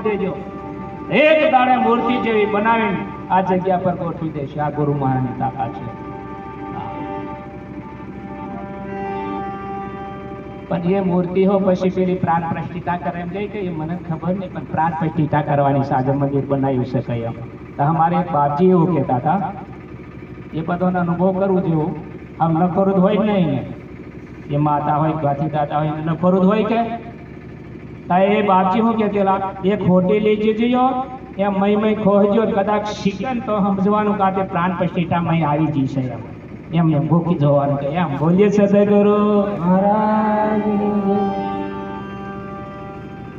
દેજો, એક દાડે મૂર્તિ જેવી બનાવીને આ જગ્યા પર ગોઠવી દેશે. આ ગુરુ મહારાજની તાકાત છે. પણ એ મૂર્તિ હો પછી પેલી પ્રાણ પ્રતિષ્ઠા કરે એમ કે એ મને ખબર નહીં, પણ પ્રાણ પ્રતિષ્ઠા કરવાની સાધન મંદિર બનાવી શકે એમ. તો અમારે એક બાપજી એવું કહેતા હતા, એ બધાનો અનુભવ કરવું જેવું. આમ ન કરવું હોય નહીં ને, એ માતા હોય ગાથી દાતા હોય ન કરવું હોય કે એ બાપજી શું કહેતા, એ ખોટી લઈ જજો એમ મય ખોહજો, કદાચ શીખે તો સમજવાનું કાતે પ્રાણ પ્રતિષ્ઠા મય આવી જશે એમ એમ ભૂકી જવાનું કે એમ. બોલીએ સદગુરુ મહારાજ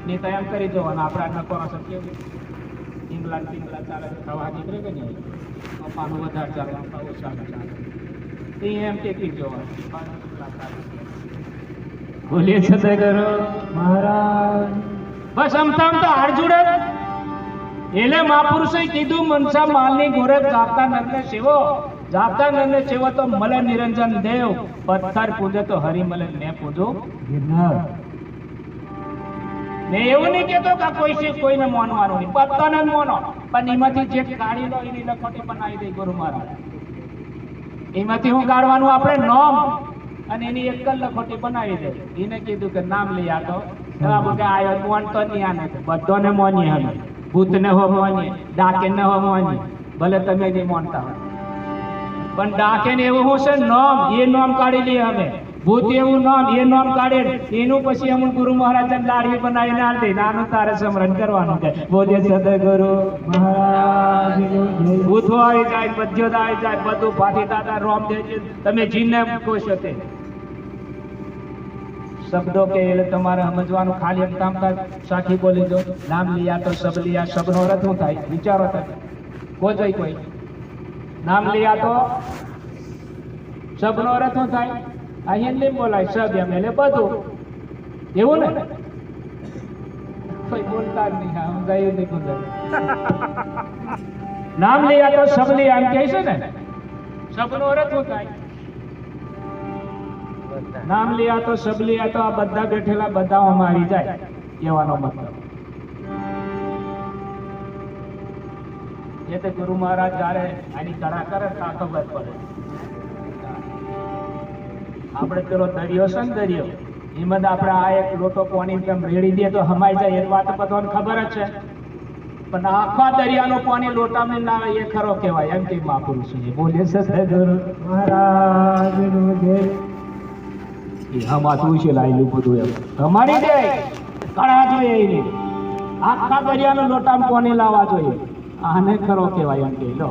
ને તો એમ કરી જવાનું. આપણા નકોરા શક્ય ઇંગ્લેન્ડ ચાલે ખાવા નીકળે કે નહીં, પપ્પાનું વધારે ચાલે ઓછા ચાલે, એમ ટેકી જવાનું. બોલીએ સદગુરુ મહારાજ. બસ અમથામ તો હાડ જોડે એટલે મહાપુરુષે કીધું, મનસા માલની ગોરખ જાપતા નરને સેવો, જાપતા નરને સેવો તો મલ નિરંજન દેવ, પથ્થર પૂજે તો હરિ મલ ને પૂજો ગિરનાર. ને એવું નહીં કેતો કે કોઈને માનવાનું નહીં, બધાને માનો, પણ એમાંથી જે કાઢી લો એની લખોટી બનાવી દે ગુરુ મહારાજ. એમાંથી હું કાઢવાનું આપણે નામ અને એની એક જ લખોટી બનાવી દે. એને કીધું કે નામ લઈ આતો જવાબ કે આયો માનતો નહીં, આને બધાને માનીએ, અમે ભૂતને હો માનીએ, ડાકેને હો માનીએ, ભલે તમે નહીં માનતા હોય, પણ ડાકે ને એવું શું છે નામ, એ નામ કાઢી લઈએ અમે. ભૂત એવું નામ, એ નામ કાઢે, એનું પછી અમુક ગુરુ મહારાજ લાડવી બનાવીને આલ દે, નાનું તારે સ્મરણ કરવાનું છે. બોલે સદગુરુ મહારાજ. ભૂતો આવી જાય, પદ્યોત આવી જાય, બધું ફાટી દાદા રોમ દે છે. તમે જીને ખુશ હતે શબ્દો કે એટલે તમારે સમજવાનું. ખાલી એમ સાખી બોલી દો, નામ લીયા તો સબ લીયા. શબ્દનો અર્થ શું થાય વિચારો તમે. કોઈ નામ લીયા તો શબ્દનો અર્થ શું થાય? અહીંયા નહીં બોલાય શબ્દ એમ એટલે બધું એવું ને, કોઈ બોલતા જ નહીં, સમજાયું નહીં ગુંદર. નામ લીયા તો શબ્દ લીયા એમ કહે છે ને, શબ્દનો અર્થ શું થાય? નામ લીયા તો શબ્દ લીયા તો આ બધા બેઠેલા બધા આવી જાય એવાનો મતલબ. એ તો ગુરુ મહારાજ જયારે આની કળા કરે તો ખબર પડે. આપણે પેલો દરિયો છે ને, દરિયો એમાં આપણે આ એક લોટો પાણી રેડી દે તો હમાઈ જાય, એ વાત બધાને ખબર જ છે. પણ આખા દરિયાનું પાણી લોટામાં ના આવે એ ખરો કહેવાય એમ કે મહાપુરુષ બોલે છે સદગુરુ મહારાજ માથું છે લાયેલું બધું એમ અમારી દે કળા જોઈએ એની. આખા દરિયાનું લોટામાં પાણી લાવવા જોઈએ, આને ખરો કહેવાય એમ કે લો.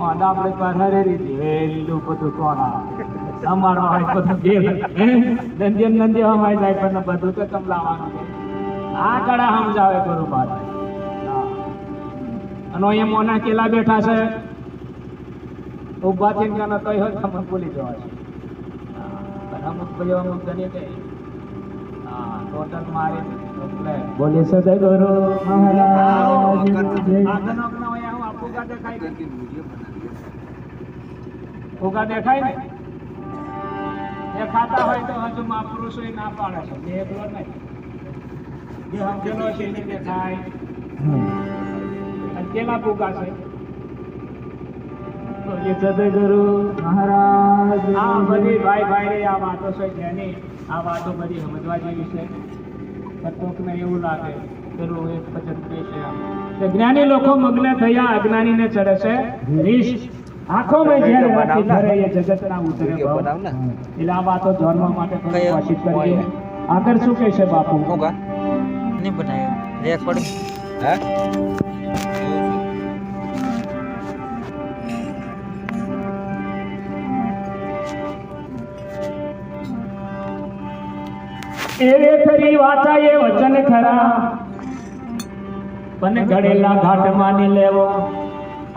આપણે હરે રીતે વેલું બધું કોણ અમારો હોય બધું નંદે હમાઈ જાય, પણ બધું તો કમ લાવવાનું છે. આ કળા સમજાવે ગુરુ મહારાજ. અને એ મોના કેલા બેઠા છે, ઉભા થઈને કાનો તો તમને ભૂલી જવા છે. અમુક ભાઈઓ અમુક ગણી કે ટોટલ મારી બોલે સદગુરુ મહારાજ. ઉગા દેખાય ને, દેખાતા હોય તો હજુ મહાપુરુષો ના પાડે છે. એકલો નહીં, જે સમજેલો છે એને દેખાય. કેલા ઉગા છે સદગુરુ મહારાજ. આ બધી ભાઈ આ વાતો છે જેની આ વાતો બધી સમજવા જેવી છે. કોકને એવું લાગે પેલું એક ભજન છે, જ્ઞાની લોકો મગ્ન થયા અજ્ઞાનીને ચડે છે રીસ. આંખોમાં ઝેર વાથી ભરે એ જગતના ઉતરે ભાવ. એટલે આ વાતો જાણવા માટે કોશિશ કરીએ. આગળ શું કહેશે બાપુ? નહીં બનાવ્યો રેકોર્ડિંગ. હે એવે ખરી વાચા એ વચન ખરા, પણ ઘડેલા ઘાટ માની લેવો.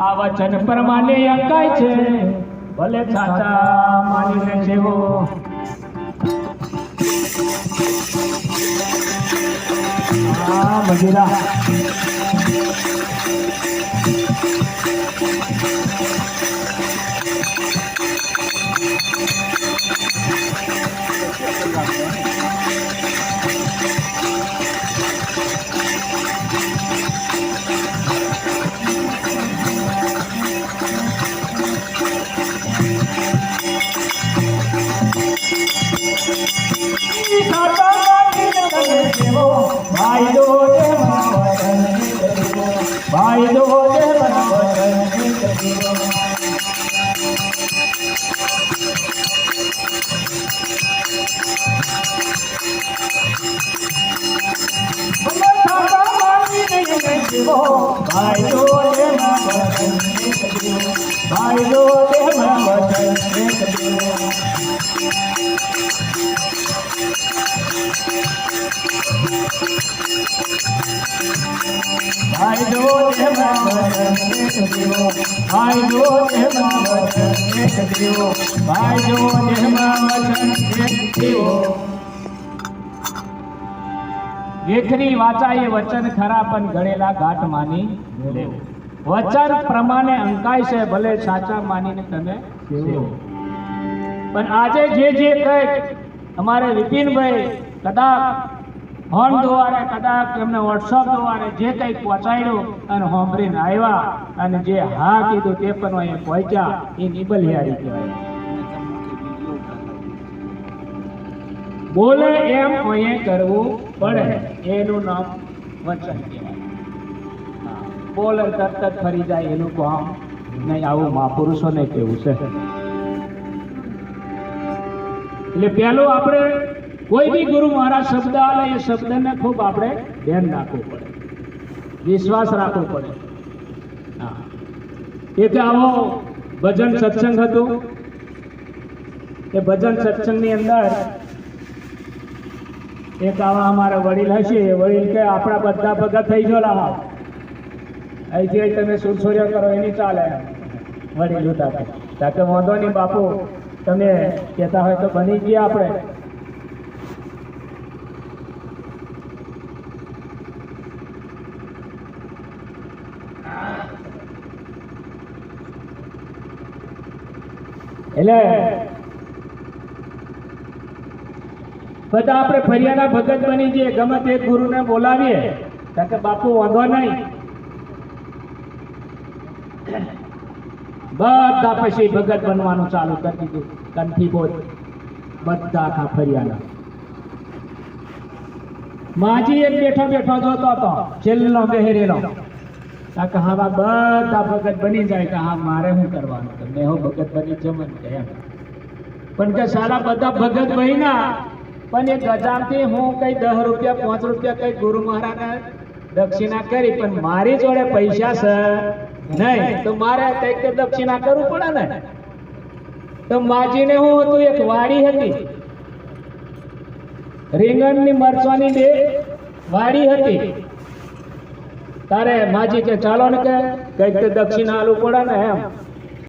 આ વચન પ્રમાણે અંકાય છે, ભલે સાચા માની લેવો. આ મજરા દેવો ભાઈઓ દેહમાં વચન એક દેવો ભાઈઓ દેહમાં વચન એક દેવો ભાઈઓ દેહમાં વચન એક દેવો ભાઈઓ દેહમાં વચન એક દેવો ભાઈઓ દેહમાં વચન એક દેવો વેખરી વાચાએ વચન ખરા પણ ગળેલા ઘાટ માની લેવું વચન પ્રમાણે અંકાય છે ભલે સાચા માનીને તમે સેવો પણ આજે જે કંઈક અમારે વિપિનભાઈ કદાચ ફોન દ્વારા કદાચ એમને વોટ્સઅપ દ્વારા જે કંઈક પહોંચાડ્યું અને હોંભરીને આવ્યા અને જે હા કીધું તે પણ અહીંયા પહોંચ્યા એ નિબલિયારી કહેવાય બોલે એમ અહીંયા કરવું પડે એનું નામ વચન કહેવાય બોલે તરત જ ફરી જાય એનું કામ નહીં આવું મહાપુરુષોને કેવું છે એટલે પહેલું આપણે કોઈ બી ગુરુ મહારાજ શબ્દ આલે એ શબ્દને ખૂબ આપણે ધ્યાન રાખવું પડે વિશ્વાસ રાખવો પડે હા એક આવો ભજન સત્સંગ હતું એ ભજન સત્સંગની અંદર એક આવા અમારા વડીલ હશે એ વડીલ કે આપણા બધા ભગત થઈ ગયેલા અહીંથી તમે સુરસોર્ય કરો એની ચાલે વડીલ હતા તાકે વાંધો નહીં બાપુ તમે કહેતા હોય તો બની ગયા આપણે એટલે બધા આપણે ફરિયાના ભગત બની જઈએ ગમે તે ગુરુને બોલાવીએ કારણ કે બાપુ વાંધો નહીં બધા પછી ભગત બનવાનું ચાલુ કરી દીધું કંઠી બોલ બધા આખા ફરિયાના માજી એક બેઠો બેઠો જોતો હતો છેલ્લો બેહરેલો કારણ કે હા બધા ભગત બની જાય કે હા મારે શું કરવાનું તો મેં હું ભગત બની જમન કે એમ પણ કે સારા બધા ભગત બન્યા પણ એ ગજામથી હું કઈ 10 રૂપિયા 5 રૂપિયા કઈ ગુરુ મહારાજને દક્ષિણા કરી પણ મારી જોડે પૈસા છે નહીં તો મારે કઈક તો દક્ષિણા કરવું પડે ને તો માજીને હું હતું એક વાડી હતી રીંગણની મરચાની બે વાડી હતી તારે માજી કે ચાલો ને કે કઈક તો દક્ષિણા આલવું પડે ને એમ